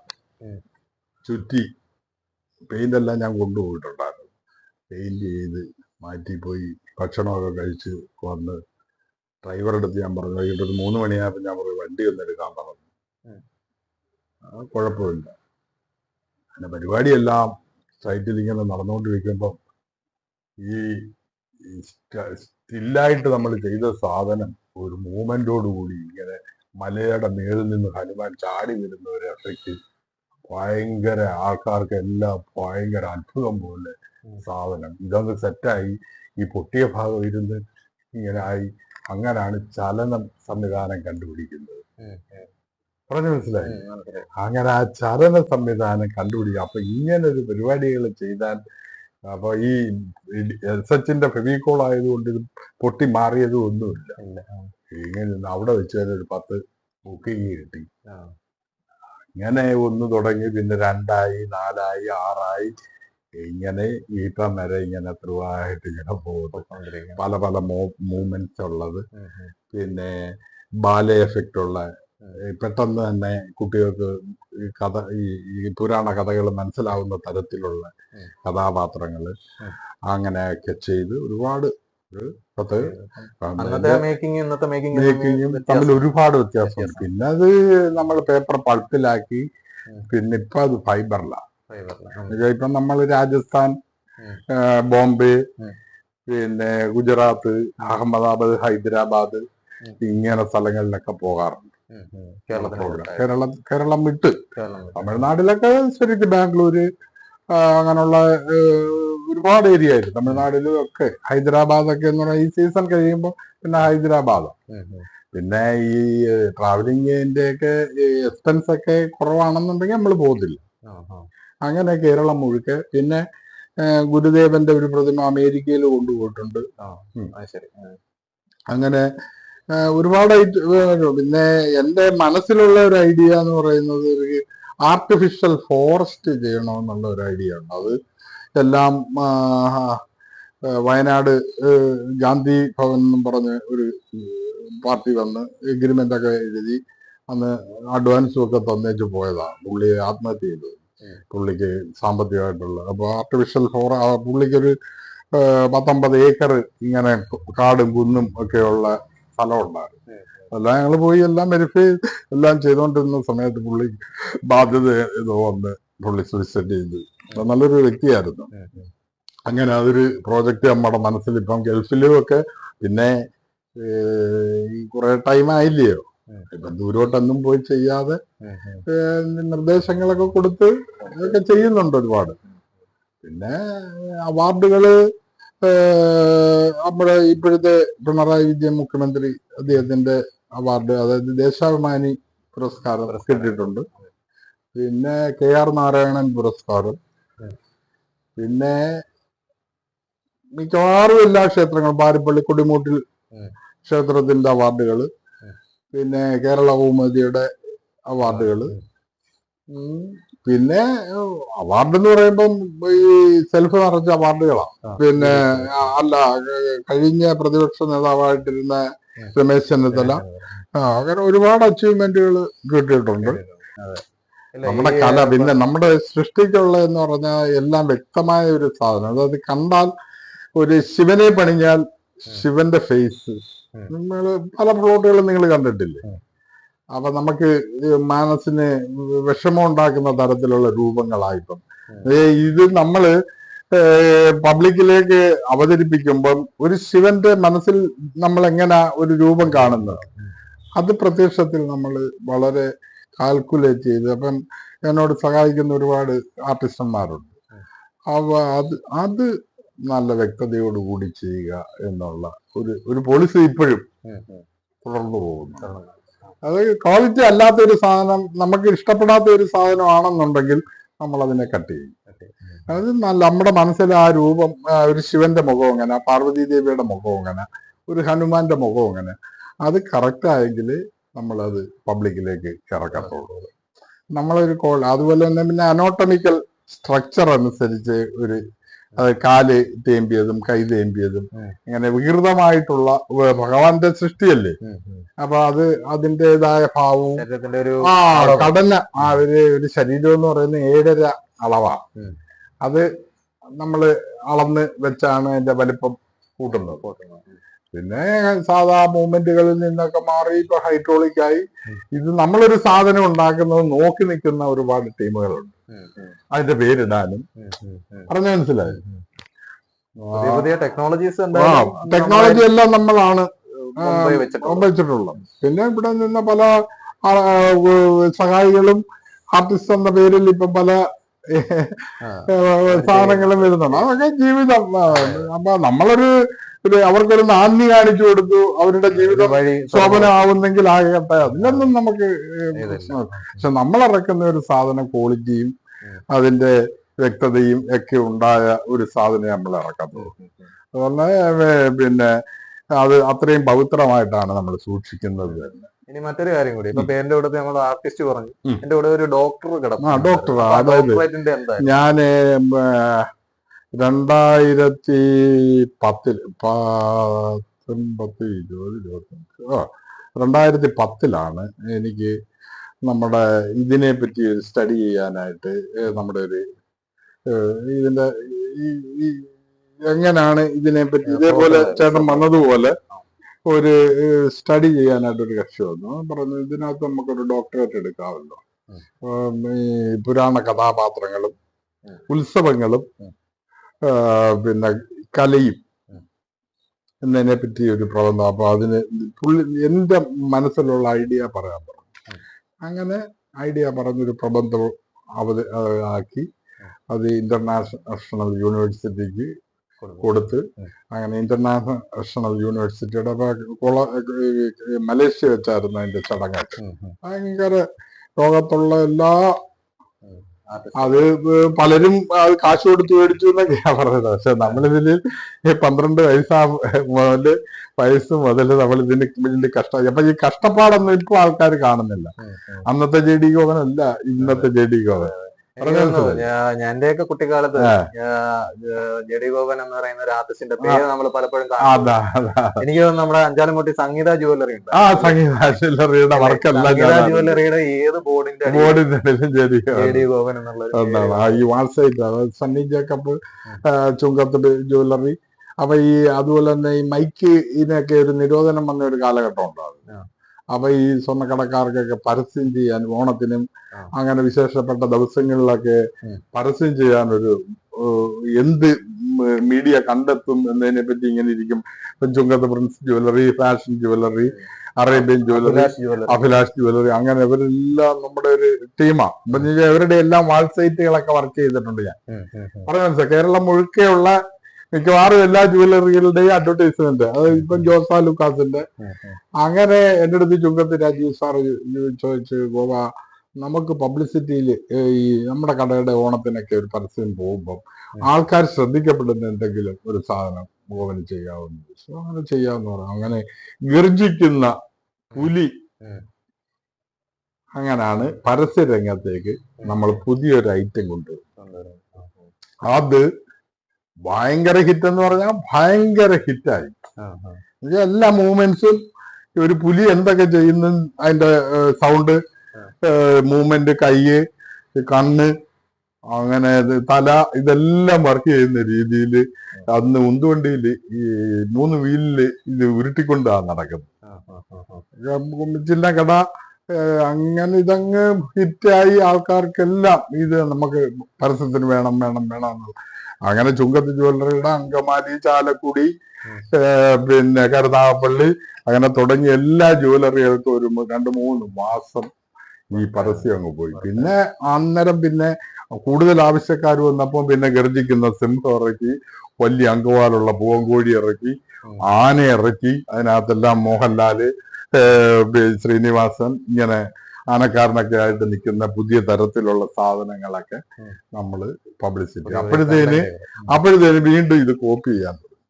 ചുറ്റി പെയിന്റ് എല്ലാം ഞാൻ കൊണ്ടുപോയിട്ടുണ്ടായിരുന്നു. പെയിന്റ് ചെയ്ത് മാറ്റിപ്പോയി ഭക്ഷണമൊക്കെ കഴിച്ച് വന്ന് ഡ്രൈവറുടെ അടുത്ത് ഞാൻ പറഞ്ഞു, വൈകിട്ട് ഒരു 3 മണിയായപ്പോൾ ഞാൻ പറഞ്ഞു വണ്ടി ഒന്ന് എടുക്കാൻ പറഞ്ഞു. കുഴപ്പമില്ല. അങ്ങനെ പരിപാടിയെല്ലാം സൈറ്റിൽ ഇങ്ങനെ നടന്നുകൊണ്ടിരിക്കുമ്പം ഈ സ്റ്റില്ലായിട്ട് നമ്മൾ ചെയ്ത സാധനം ഒരു മൂവ്മെന്റോടുകൂടി ഇങ്ങനെ മലയുടെ മേളിൽ നിന്ന് ഹനുമാൻ ചാടി വരുന്ന ഒരു എഫക്റ്റ്, ഭയങ്കര ആൾക്കാർക്ക് എല്ലാം ഭയങ്കര അത്ഭുതം പോലെ സാധനം ഇതൊന്ന് സെറ്റായി. ഈ പൊട്ടിയ ഭാഗം ഇരുന്ന് ഇങ്ങനെ ആയി. അങ്ങനാണ് ചലനം സംവിധാനം കണ്ടുപിടിക്കുന്നത്. പറഞ്ഞു മനസ്സിലായി? അങ്ങനെ ആ ചലന സംവിധാനം കണ്ടുപിടിക്കുക. അപ്പൊ ഇങ്ങനൊരു പരിപാടികൾ ചെയ്താൽ, അപ്പൊ ഈ എസ്എച്ചിന്റെ ഫെവിക്കോൾ ആയതുകൊണ്ട് ഇത് പൊട്ടി മാറിയതും ഒന്നുമില്ല. ഇങ്ങനെ അവിടെ വെച്ച് തന്നെ ഒരു 10 ബുക്കിങ് കിട്ടി. ഇങ്ങനെ ഒന്ന് തുടങ്ങി, പിന്നെ 2ആയി, 4ആയി, 6ആയി, ഇങ്ങനെ ഈട്ടം വരെ ഇങ്ങനെ ത്രൂവായിട്ട് ഇങ്ങനെ പോകും. പല പല മൂവ്മെന്റ്സ് ഉള്ളത്, പിന്നെ ബാലെ എഫക്റ്റ് ഉള്ള, പെട്ടെന്ന് തന്നെ കുട്ടികൾക്ക് ഈ കഥ ഈ പുരാണ കഥകൾ മനസ്സിലാവുന്ന തരത്തിലുള്ള കഥാപാത്രങ്ങൾ അങ്ങനെയൊക്കെ ചെയ്ത് ഒരുപാട് മേക്കിങ്ങും തമ്മിൽ ഒരുപാട് വ്യത്യാസമുണ്ട്. പിന്നെ അത് നമ്മൾ പേപ്പർ പൾപ്പിലാക്കി, പിന്നെ ഇപ്പൊ അത് ഫൈബറിലാണ്. ഇപ്പൊ നമ്മൾ രാജസ്ഥാൻ, ബോംബെ, പിന്നെ ഗുജറാത്ത്, അഹമ്മദാബാദ്, ഹൈദരാബാദ് ഇങ്ങനെ സ്ഥലങ്ങളിലൊക്കെ പോകാറുണ്ട്. കേരളം വിട്ട് തമിഴ്നാട്ടിലൊക്കെ ശരിക്കും ബാംഗ്ലൂര് അങ്ങനെയുള്ള ഒരുപാട് ഏരിയ ആയിട്ട് തമിഴ്നാട്ടിലും ഒക്കെ. ഹൈദരാബാദൊക്കെ എന്ന് പറഞ്ഞാൽ ഈ സീസൺ കഴിയുമ്പോൾ പിന്നെ ഹൈദരാബാദ്. പിന്നെ ഈ ട്രാവലിങ്ങിന്റെ ഒക്കെ എക്സ്പെൻസ് ഒക്കെ കുറവാണെന്നുണ്ടെങ്കിൽ നമ്മൾ പോകത്തില്ല. അങ്ങനെ കേരളം മുഴുക്കെ. പിന്നെ ഗുരുദേവന്റെ ഒരു പ്രതിമ അമേരിക്കയിൽ കൊണ്ടുപോയിട്ടുണ്ട്. അങ്ങനെ ഒരുപാടായിട്ട്. പിന്നെ എൻ്റെ മനസ്സിലുള്ള ഒരു ഐഡിയ എന്ന് പറയുന്നത് ഒരു ആർട്ടിഫിഷ്യൽ ഫോറസ്റ്റ് ചെയ്യണമെന്നുള്ള ഒരു ഐഡിയ ഉണ്ട്. അത് എല്ലാം വയനാട് ഗാന്ധി ഭവൻ എന്നും പറഞ്ഞ് ഒരു പാർട്ടി വന്ന് എഗ്രിമെന്റ് ഒക്കെ എഴുതി അന്ന് അഡ്വാൻസും ഒക്കെ തന്നേച്ച് പോയതാണ്. പുള്ളി ആത്മഹത്യ ചെയ്തത്, പുള്ളിക്ക് സാമ്പത്തികമായിട്ടുള്ള. അപ്പൊ ആർട്ടിഫിഷ്യൽ പുള്ളിക്കൊരു 19 ഏക്കർ ഇങ്ങനെ കാടും കുന്നും ഒക്കെയുള്ള സ്ഥലം ഉണ്ടായിരുന്നു. എല്ലാം ഞങ്ങൾ പോയി എല്ലാം വെരിഫൈ എല്ലാം ചെയ്തുകൊണ്ടിരുന്ന സമയത്ത് പുള്ളി ബാധ്യത ഇത് വന്ന് പുള്ളി സൂയിസൈഡ് ചെയ്തു. നല്ലൊരു വ്യക്തിയായിരുന്നു. അങ്ങനെ അതൊരു പ്രോജക്റ്റ് നമ്മുടെ മനസ്സിൽ ഇപ്പം ഗൾഫിലും ഒക്കെ. പിന്നെ ഈ കുറെ ടൈം ആയില്ലയോ, ഇപ്പം ദൂരോട്ടൊന്നും പോയി ചെയ്യാതെ നിർദ്ദേശങ്ങളൊക്കെ കൊടുത്ത് ഒക്കെ ചെയ്യുന്നുണ്ട് ഒരുപാട്. പിന്നെ അവാർഡുകള് നമ്മുടെ ഇപ്പോഴത്തെ പിണറായി വിജയൻ മുഖ്യമന്ത്രി അദ്ദേഹത്തിന്റെ അവാർഡ്, അതായത് ദേശാഭിമാനി പുരസ്കാരം കിട്ടിയിട്ടുണ്ട്. പിന്നെ KR നാരായണൻ പുരസ്കാരം, പിന്നെ മിക്കവാറും എല്ലാ ക്ഷേത്രങ്ങളും, പാരിപ്പള്ളി കൊടിമൂട്ടിൽ ക്ഷേത്രത്തിന്റെ അവാർഡുകൾ, പിന്നെ കേരള കൗമുദിയുടെ അവാർഡുകൾ. പിന്നെ അവാർഡ് എന്ന് പറയുമ്പം ഈ സെൽഫ് നിറച്ച അവാർഡുകളാണ്. പിന്നെ അല്ല, കഴിഞ്ഞ പ്രതിപക്ഷ നേതാവായിട്ടിരുന്ന രമേശ് ചെന്നിത്തല, അങ്ങനെ ഒരുപാട് അച്ചീവ്മെന്റുകൾ കിട്ടിയിട്ടുണ്ട്. നമ്മുടെ കല, പിന്നെ നമ്മുടെ സൃഷ്ടിക്കുള്ള എന്ന് പറഞ്ഞാൽ എല്ലാം വ്യക്തമായ ഒരു സാധനം. അതായത് കണ്ടാൽ ഒരു ശിവനെ പണിഞ്ഞാൽ ശിവന്റെ ഫേസ്, നിങ്ങൾ പല പ്ലോട്ടുകളും നിങ്ങൾ കണ്ടിട്ടില്ലേ? അപ്പൊ നമുക്ക് മനസ്സിന് വിഷമം ഉണ്ടാക്കുന്ന തരത്തിലുള്ള രൂപങ്ങളായിപ്പം ഇത് നമ്മള് പബ്ലിക്കിലേക്ക് അവതരിപ്പിക്കുമ്പം ഒരു ശിവന്റെ മനസ്സിൽ നമ്മൾ എങ്ങനെ ഒരു രൂപം കാണുന്നത്, അത് പ്രത്യക്ഷത്തിൽ നമ്മൾ വളരെ കാൽക്കുലേറ്റ് ചെയ്ത്, അപ്പം എന്നോട് സഹായിക്കുന്ന ഒരുപാട് ആർട്ടിസ്റ്റന്മാരുണ്ട്. അത് നല്ല വ്യക്തതയോടുകൂടി ചെയ്യുക എന്നുള്ള ഒരു പോളിസി ഇപ്പോഴും തുടർന്നു പോകുന്നു. അത് ക്വാളിറ്റി അല്ലാത്ത ഒരു സാധനം, നമുക്ക് ഇഷ്ടപ്പെടാത്ത ഒരു സാധനമാണെന്നുണ്ടെങ്കിൽ നമ്മൾ അതിനെ കട്ട് ചെയ്യും. അത് നമ്മുടെ മനസ്സിൽ ആ രൂപം, ഒരു ശിവന്റെ മുഖം അങ്ങനെ, പാർവതി ദേവിയുടെ മുഖം അങ്ങനെ, ഒരു ഹനുമാന്റെ മുഖം അങ്ങനെ, അത് കറക്റ്റ് ആയെങ്കിൽ നമ്മളത് പബ്ലിക്കിലേക്ക് ഇറക്കത്തുള്ളൂ. നമ്മളൊരു അതുപോലെ തന്നെ പിന്നെ അനോട്ടമിക്കൽ സ്ട്രക്ചർ അനുസരിച്ച് കാല് തേമ്പിയതും കൈ തേമ്പിയതും ഇങ്ങനെ വികൃതമായിട്ടുള്ള ഭഗവാന്റെ സൃഷ്ടിയല്ലേ. അപ്പൊ അതിൻ്റെതായ ഭാവവും ഘടന, ഒരു ശരീരം എന്ന് പറയുന്ന 7.5 അളവാണ്. അത് നമ്മള് അളന്ന് വെച്ചാണ് അതിന്റെ വലിപ്പം കൂട്ടുന്നത്. പിന്നെ സാധാ മൂവ്മെന്റുകളിൽ നിന്നൊക്കെ മാറി ഇപ്പൊ ഹൈഡ്രോളിക്കായി. ഇത് നമ്മളൊരു സാധനം ഉണ്ടാക്കുന്നത് നോക്കി നിൽക്കുന്ന ഒരുപാട് ടീമുകളുണ്ട്, അതിന്റെ പേരിടാനും. പറഞ്ഞു മനസ്സിലായി? ടെക്നോളജി എല്ലാം നമ്മളാണ് വെച്ചിട്ടുള്ളത്. പിന്നെ ഇവിടെ നിന്ന് പല സഹായികളും ആർട്ടിസ്റ്റ് എന്ന പേരിൽ ഇപ്പൊ പല സാധനങ്ങളും വരുന്നുണ്ട്. അതൊക്കെ ജീവിതം. അപ്പൊ അവർക്കൊരു നാന്ദി കാണിച്ചു കൊടുത്തു, അവരുടെ ജീവിതം ശോഭനമാവുന്നെങ്കിൽ ആകട്ടെ, അതിലൊന്നും നമുക്ക് പക്ഷെ നമ്മളിറക്കുന്ന ഒരു സാധനം ക്വാളിറ്റിയും അതിന്റെ വ്യക്തതയും ഒക്കെ ഉണ്ടായ ഒരു സാധനം നമ്മൾ ഇറക്കത്തുള്ളൂ. അതുകൊണ്ട് പിന്നെ അത് അത്രയും പവിത്രമായിട്ടാണ് നമ്മൾ സൂക്ഷിക്കുന്നത് തന്നെ. ഇനി മറ്റൊരു കാര്യം കൂടി, ഇപ്പൊ പേരിന്റെ കൂടെ നമ്മൾ ആർട്ടിസ്റ്റ് പറഞ്ഞു, എന്റെ കൂടെ ഒരു ഡോക്ടർ കിടന്നു. ഡോക്ടർ, അതായത് ഞാന് 2010 എനിക്ക് നമ്മുടെ ഇതിനെ പറ്റി ഒരു സ്റ്റഡി ചെയ്യാനായിട്ട്, നമ്മുടെ ഇതിന്റെ എങ്ങനെയാണ് ഇതിനെപ്പറ്റി ഇതേപോലെ ചേട്ടൻ വന്നതുപോലെ ഒരു സ്റ്റഡി ചെയ്യാനായിട്ട് ഒരു കക്ഷി വന്നു. പറഞ്ഞു ഇതിനകത്ത് നമുക്കൊരു ഡോക്ടറേറ്റ് എടുക്കാമല്ലോ. ഈ പുരാണ കഥാപാത്രങ്ങളും ഉത്സവങ്ങളും പിന്നെ കലയും എന്നതിനെ പറ്റി ഒരു പ്രബന്ധം. അപ്പൊ അതിന് എന്റെ മനസ്സിലുള്ള ഐഡിയ പറയാൻ പറഞ്ഞു. അങ്ങനെ ഐഡിയ പറഞ്ഞൊരു പ്രബന്ധം ആക്കി അത് ഇന്റർനാഷണൽ യൂണിവേഴ്സിറ്റിക്ക് കൊടുത്ത്, അങ്ങനെ ഇന്റർനാഷണൽ യൂണിവേഴ്സിറ്റിയുടെ മലേഷ്യ വെച്ചായിരുന്നു അതിന്റെ ചടങ്ങൊക്കെ. ഭയങ്കര ലോകത്തുള്ള എല്ലാ അത് പലരും അത് കാശ് കൊടുത്ത് മേടിച്ചു എന്നൊക്കെയാ പറഞ്ഞത്. പക്ഷെ നമ്മളിതില് 12 വയസ്സ് മുതൽ നമ്മൾ ഇതിന്റെ അപ്പൊ ഈ കഷ്ടപ്പാടൊന്നും ഇപ്പൊ ആൾക്കാർ കാണുന്നില്ല. അന്നത്തെ JD ഗോപനല്ല ഇന്നത്തെ JD ഗോപൻ. എന്റെയൊക്കെ കുട്ടിക്കാലത്ത് JD ഗോപൻ എന്ന് പറയുന്ന ഒരു ആർട്ടിസ്റ്റിന്റെ പേര് നമ്മൾ പലപ്പോഴും കാണും. എനിക്ക് തോന്നുന്നു നമ്മുടെ അഞ്ചാലമുട്ടി സംഗീത ജുവല്ലറി ഉണ്ട്. ജുവല്ലറിയുടെ ഏത് ബോർഡിന്റെ JD ഗോപൻ എന്നുള്ള ഈ വാൾസൈറ്റ് സണ്ണി ജേക്കബ് ചുങ്കത്ത് ജുവല്ലറി. അപ്പൊ അതുപോലെ തന്നെ ഈ മൈക്ക് ഇതിനൊക്കെ ഒരു നിരോധനം വന്ന ഒരു കാലഘട്ടം ഉണ്ടാകും. അപ്പൊ ഈ സ്വർണ്ണക്കടക്കാർക്കൊക്കെ പരസ്യം ചെയ്യാൻ, ഓണത്തിനും അങ്ങനെ വിശേഷപ്പെട്ട ദിവസങ്ങളിലൊക്കെ പരസ്യം ചെയ്യാൻ എന്ത് മീഡിയ കണ്ടെത്തും എന്നതിനെ പറ്റി ഇങ്ങനെ ഇരിക്കും. Chungath prince jewellery, fashion jewellery, Arabian jewellery, Abhilash jewellery, അങ്ങനെ ഇവരെല്ലാം നമ്മുടെ ഒരു ടീമാണ്. അപ്പൊ ഇവരുടെ എല്ലാം വാൾസൈറ്റുകളൊക്കെ വർക്ക് ചെയ്തിട്ടുണ്ട് ഞാൻ. പറഞ്ഞു മനസ്സിലായി. കേരളം മുഴുക്കെയുള്ള മിക്കവാറും എല്ലാ ജുവലറികളുടെയും അഡ്വർടൈസ്മെന്റ്. അത് ഇപ്പം ജോസാ ലൂക്കാസിന്റെ. അങ്ങനെ എന്റെ അടുത്ത് ചുങ്കത്ത് രാജീവ് സാർ ചോദിച്ചു, ഗോവ നമുക്ക് പബ്ലിസിറ്റിയിൽ ഈ നമ്മുടെ കടയുടെ ഓണത്തിനൊക്കെ ഒരു പരസ്യം പോകുമ്പോൾ ആൾക്കാർ ശ്രദ്ധിക്കപ്പെടുന്ന എന്തെങ്കിലും ഒരു സാധനം ഗോവന് ചെയ്യാവുന്ന ചോദിച്ചു. അങ്ങനെ ചെയ്യാമെന്ന് പറഞ്ഞു. അങ്ങനെ ഗർജിക്കുന്ന പുലി, അങ്ങനാണ് പരസ്യ രംഗത്തേക്ക് നമ്മൾ പുതിയൊരു ഐറ്റം കൊണ്ടുവരുന്നത്. അത് ഭയങ്കര ഹിറ്റ് എന്ന് പറഞ്ഞാൽ ഭയങ്കര ഹിറ്റായി. എല്ലാ മൂവ്മെന്റ്സും ഒരു പുലി എന്തൊക്കെ ചെയ്യുന്ന അതിന്റെ സൗണ്ട്, മൂവ്മെന്റ്, കയ്യ്, കണ്ണ്, അങ്ങനെ തല, ഇതെല്ലാം വർക്ക് ചെയ്യുന്ന രീതിയിൽ അന്ന് ഉന്തുവണ്ടിയിൽ ഈ 3 വീലില് ഇത് ഉരുട്ടിക്കൊണ്ടാണ് നടക്കുന്നത്. ചിന്ന കട അങ്ങനെ ഇതങ്ങ് ഹിറ്റായി. ആൾക്കാർക്കെല്ലാം ഇത് നമുക്ക് പരസ്യത്തിന് വേണം വേണം വേണം എന്നുള്ള. അങ്ങനെ ചുങ്കത്ത് ജ്വല്ലറിയുടെ അങ്കമാലി, ചാലക്കുടി, പിന്നെ കരുനാഗപ്പള്ളി, അങ്ങനെ തുടങ്ങിയ എല്ലാ ജ്വല്ലറികൾക്കും ഒരു 2-3 മാസം ഈ പരസ്യം അങ്ങ് പോയി. പിന്നെ അന്നേരം പിന്നെ കൂടുതൽ ആവശ്യക്കാർ വന്നപ്പോൾ പിന്നെ ഗർജിക്കുന്ന സിംഹം ഇറക്കി, വലിയ അങ്കവാലുള്ള പൂവൻകോഴി ഇറക്കി, ആന ഇറക്കി. അതിനകത്തെല്ലാം മോഹൻലാല്, ശ്രീനിവാസൻ, ഇങ്ങനെ ആനക്കാരനൊക്കെ ആയിട്ട് നിൽക്കുന്ന പുതിയ തരത്തിലുള്ള സാധനങ്ങളൊക്കെ നമ്മൾ പബ്ലിസിറ്റി. അപ്പോഴത്തേന് വീണ്ടും ഇത് കോപ്പി ചെയ്യാൻ തുടങ്ങി.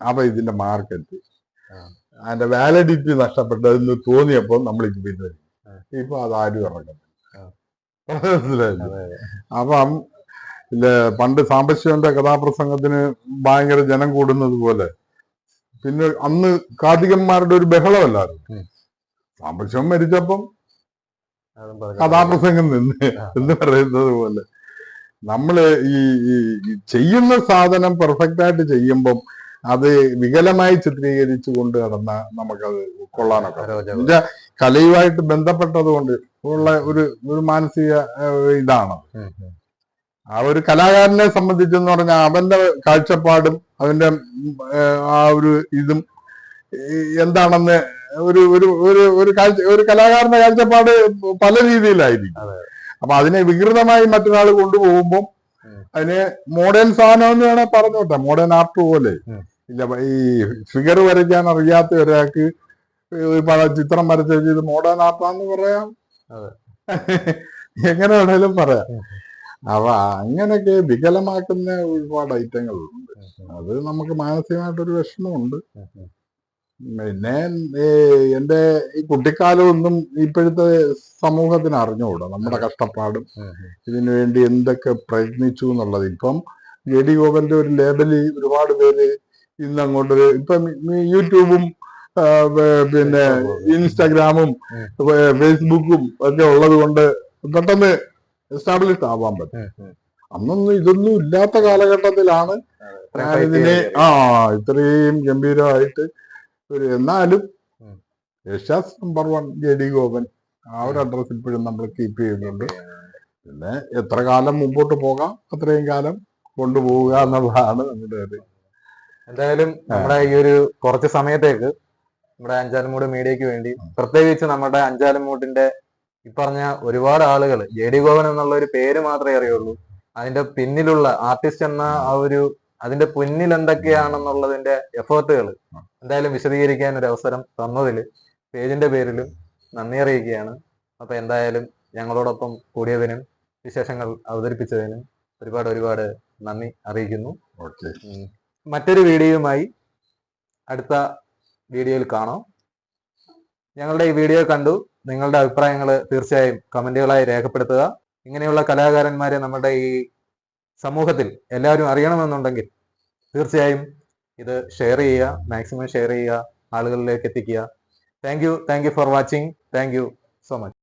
അപ്പൊ ഇതിന്റെ മാർക്കറ്റ്, അതിന്റെ വാലിഡിറ്റി നഷ്ടപ്പെട്ടതെന്ന് തോന്നിയപ്പോൾ നമ്മൾ ഇത് പിന്നെ ഇപ്പൊ അതാരും ഇറങ്ങുന്നു. മനസ്സിലായില്ലേ? അപ്പം പണ്ട് സാംബശിവന്റെ കഥാപ്രസംഗത്തിന് ഭയങ്കര ജനം കൂടുന്നത് പോലെ പിന്നെ അന്ന് കാതികന്മാരുടെ ഒരു ബഹളമല്ലായിരുന്നു. സാംബശിവൻ മരിച്ചപ്പം കഥാപ്രസംഗം നിന്ന് എന്ന് പറയുന്നത് പോലെ നമ്മള് ഈ ചെയ്യുന്ന സാധനം പെർഫെക്റ്റ് ആയിട്ട് ചെയ്യുമ്പം അത് വികലമായി ചിത്രീകരിച്ചു കൊണ്ട് നടന്ന നമുക്കത് കൊള്ളാനൊക്കെ. കലയുമായിട്ട് ബന്ധപ്പെട്ടത് കൊണ്ട് ഉള്ള ഒരു മാനസിക ഇതാണ്. ആ ഒരു കലാകാരനെ സംബന്ധിച്ചെന്ന് പറഞ്ഞാൽ അവന്റെ കാഴ്ചപ്പാടും അവന്റെ ആ ഒരു ഇതും എന്താണെന്ന് ഒരു കലാകാരന്റെ കാഴ്ചപ്പാട് പല രീതിയിലായിരിക്കും. അപ്പൊ അതിനെ വികൃതമായി മറ്റൊരാൾ കൊണ്ടുപോകുമ്പോൾ അതിന് മോഡേൺ സാധനം എന്ന് വേണേൽ പറഞ്ഞോട്ടെ, മോഡേൺ ആർട്ട് പോലെ. ഇല്ല, ഈ ഫിഗർ വരയ്ക്കാൻ അറിയാത്ത ഒരാൾക്ക് ചിത്രം വരച്ച് ഇത് മോഡേൺ ആർട്ടാന്ന് പറയാം, എങ്ങനെ വേണേലും പറയാം. അപ്പൊ അങ്ങനെയൊക്കെ വികലമാക്കുന്ന ഒരുപാട് ഐറ്റങ്ങളുണ്ട്. അത് നമുക്ക് മാനസികമായിട്ടൊരു വിഷമമുണ്ട്. പിന്നെ എന്റെ ഈ കുട്ടിക്കാലമൊന്നും ഇപ്പോഴത്തെ സമൂഹത്തിന് അറിഞ്ഞുകൂടാ നമ്മുടെ കഷ്ടപ്പാടും ഇതിനു വേണ്ടി എന്തൊക്കെ പ്രയത്നിച്ചു എന്നുള്ളത്. ഇപ്പം JD ഗോപന്റെ ഒരു ലേബലിൽ ഒരുപാട് പേര് ഇന്നങ്ങോട്ട് ഇപ്പം യൂട്യൂബും പിന്നെ ഇൻസ്റ്റാഗ്രാമും ഫേസ്ബുക്കും ഒക്കെ ഉള്ളത് കൊണ്ട് പെട്ടെന്ന് എസ്റ്റാബ്ലിഷ് ആവാൻ പറ്റും. അന്നൊന്നും ഇതൊന്നും ഇല്ലാത്ത കാലഘട്ടത്തിലാണ് ഇതിനെ ഇത്രയും ഗംഭീരമായിട്ട് എന്നാലും യശാസ് നമ്പർ 1 JD ഗോപൻ ആ ഒരു അഡ്രസ് ഇപ്പോഴും നമ്മൾ കീപ്പ് ചെയ്യുന്നുണ്ട്. പിന്നെ എത്ര കാലം മുമ്പോട്ട് പോകാം അത്രയും കാലം കൊണ്ടുപോവുക എന്നുള്ളതാണ് നമ്മുടെ ഒരു. എന്തായാലും നമ്മുടെ ഈ ഒരു കുറച്ച് സമയത്തേക്ക് നമ്മുടെ അഞ്ചാലുമൂട് മീഡിയക്ക് വേണ്ടി, പ്രത്യേകിച്ച് നമ്മുടെ അഞ്ചാലുമൂടിന്റെ ഈ പറഞ്ഞ ഒരുപാട് ആളുകൾ JD ഗോപൻ എന്നുള്ള ഒരു പേര് മാത്രമേ അറിയുള്ളൂ. അതിന്റെ പിന്നിലുള്ള ആർട്ടിസ്റ്റ് എന്ന ആ ഒരു അതിന്റെ പിന്നിൽ എന്തൊക്കെയാണെന്നുള്ളതിന്റെ എഫേർട്ടുകൾ എന്തായാലും വിശദീകരിക്കാൻ ഒരു അവസരം തന്നതിൽ പേജിന്റെ പേരിലും നന്ദി അറിയിക്കുകയാണ്. അപ്പൊ എന്തായാലും ഞങ്ങളോടൊപ്പം കൂടിയതിനും വിശേഷങ്ങൾ അവതരിപ്പിച്ചതിനും ഒരുപാട് നന്ദി അറിയിക്കുന്നു. മറ്റൊരു വീഡിയോയുമായി അടുത്ത വീഡിയോയിൽ കാണാം. ഞങ്ങളുടെ ഈ വീഡിയോ കണ്ടു നിങ്ങളുടെ അഭിപ്രായങ്ങൾ തീർച്ചയായും കമന്റുകളായി രേഖപ്പെടുത്തുക. ഇങ്ങനെയുള്ള കലാകാരന്മാരെ നമ്മുടെ ഈ സമൂഹത്തിൽ എല്ലാവരും അറിയണമെന്നുണ്ടെങ്കിൽ തീർച്ചയായും ഇത് ഷെയർ ചെയ്യുക, മാക്സിമം ഷെയർ ചെയ്യുക, ആളുകളിലേക്ക് എത്തിക്കുക. Thank you for watching. Thank you so much.